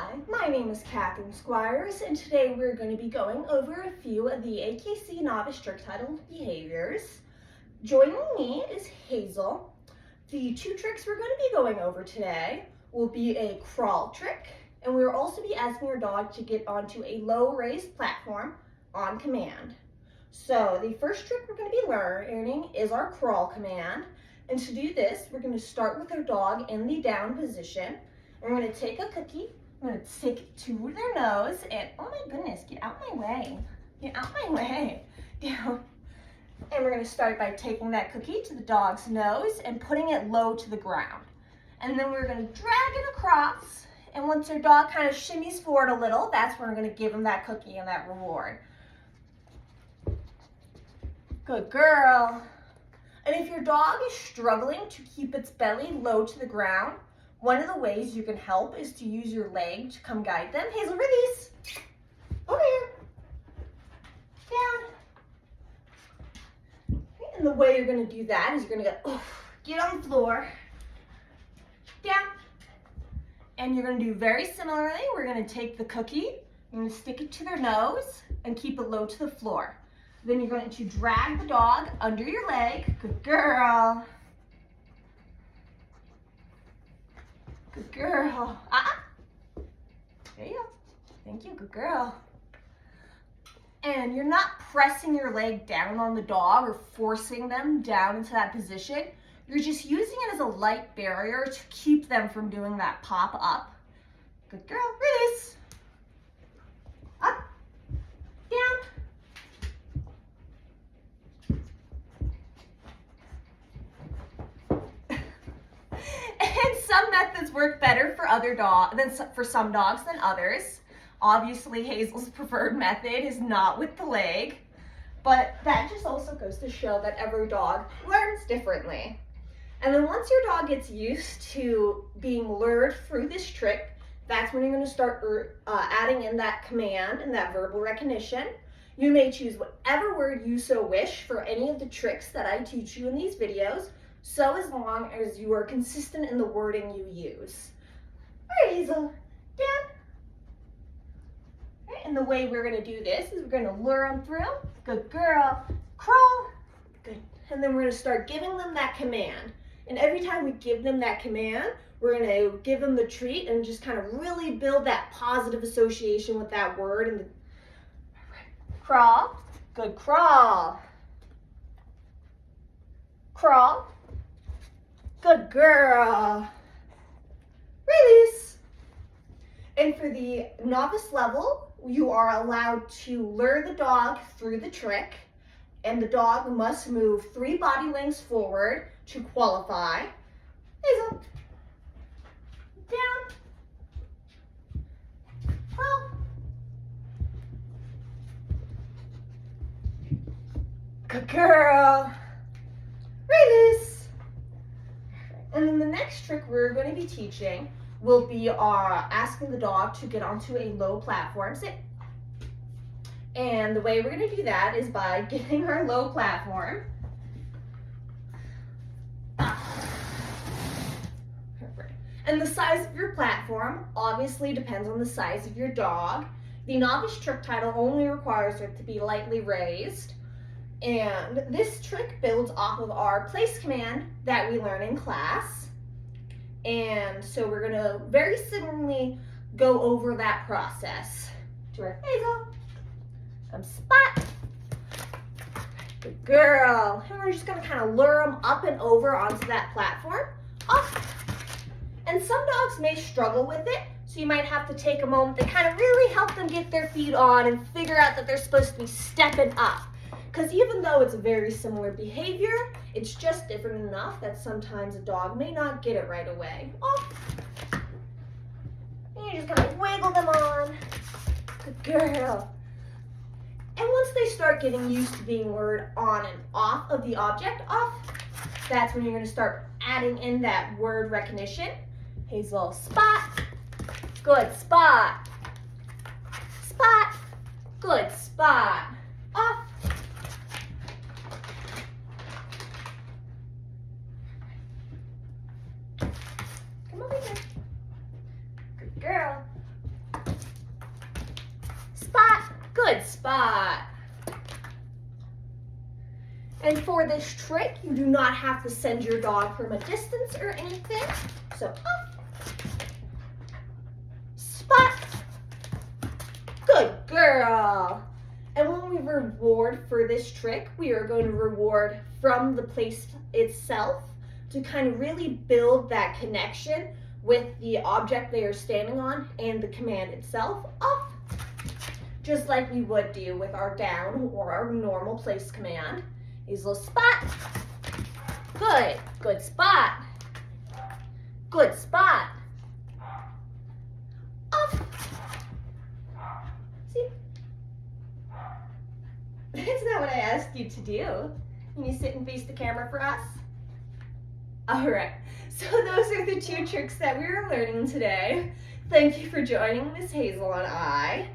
Hi, my name is Catherine Squires, and today we're going to be going over a few of the AKC Novice Trick Title behaviors. Joining me is Hazel. The two tricks we're going to be going over today will be a crawl trick, and we will also be asking your dog to get onto a low raised platform on command. So the first trick we're going to be learning is our crawl command, and to do this, we're going to start with our dog in the down position. We're going to take a cookie, I'm going to stick it to their nose, and oh my goodness, get out my way. Get out my way. Down. And we're going to start by taking that cookie to the dog's nose and putting it low to the ground. And then we're going to drag it across, and once your dog kind of shimmies forward a little, that's when we're going to give them that cookie and that reward. Good girl. And if your dog is struggling to keep its belly low to the ground, one of the ways you can help is to use your leg to come guide them. Hazel, release. Over here. Down. And the way you're going to do that is you're going to go, get on the floor. Down. And you're going to do very similarly. We're going to take the cookie, you're going to stick it to their nose and keep it low to the floor. Then you're going to drag the dog under your leg. Good girl. Good girl. There you go. Thank you. Good girl. And you're not pressing your leg down on the dog or forcing them down into that position. You're just using it as a light barrier to keep them from doing that pop up. Good girl. Release. Up. Down. Some methods work better for some dogs than others. Obviously, Hazel's preferred method is not with the leg, but that just also goes to show that every dog learns differently. And then once your dog gets used to being lured through this trick, that's when you're going to start adding in that command and that verbal recognition. You may choose whatever word you so wish for any of the tricks that I teach you in these videos, so as long as you are consistent in the wording you use. All right, Hazel, down. All right, and the way we're going to do this is we're going to lure them through. Good girl. Crawl. Good. And then we're going to start giving them that command. And every time we give them that command, we're going to give them the treat and just kind of really build that positive association with that word. And crawl. Good. Crawl. Crawl. Good girl. Release. And for the novice level, you are allowed to lure the dog through the trick, and the dog must move 3 body lengths forward to qualify. Hazel. Down. Well. Good girl. Release. And then the next trick we're going to be teaching will be asking the dog to get onto a low platform. Sit. And the way we're going to do that is by getting our low platform. And the size of your platform obviously depends on the size of your dog. The novice trick title only requires it to be lightly raised. And this trick builds off of our place command that we learn in class. And so we're going to very similarly go over that process. To our Hazel. Spot. Good girl. And we're just going to kind of lure them up and over onto that platform. Off. And some dogs may struggle with it, so you might have to take a moment to kind of really help them get their feet on and figure out that they're supposed to be stepping up. Because even though it's a very similar behavior, it's just different enough that sometimes a dog may not get it right away. Off. And you just kind of wiggle them on. Good girl. And once they start getting used to being lured on and off of the object, off, that's when you're going to start adding in that word recognition. Hazel, spot. Good spot. Spot. Good spot. Off. Come over here. Good girl. Good spot. And for this trick, you do not have to send your dog from a distance or anything. So up, spot, good girl. And when we reward for this trick, we are going to reward from the place itself to kind of really build that connection with the object they are standing on and the command itself. Up, just like we would do with our down or our normal place command. These little spot, good spot, good spot, up. See, that's not what I asked you to do. Can you sit and face the camera for us? All right, so those are the 2 tricks that we were learning today. Thank you for joining Miss Hazel and I.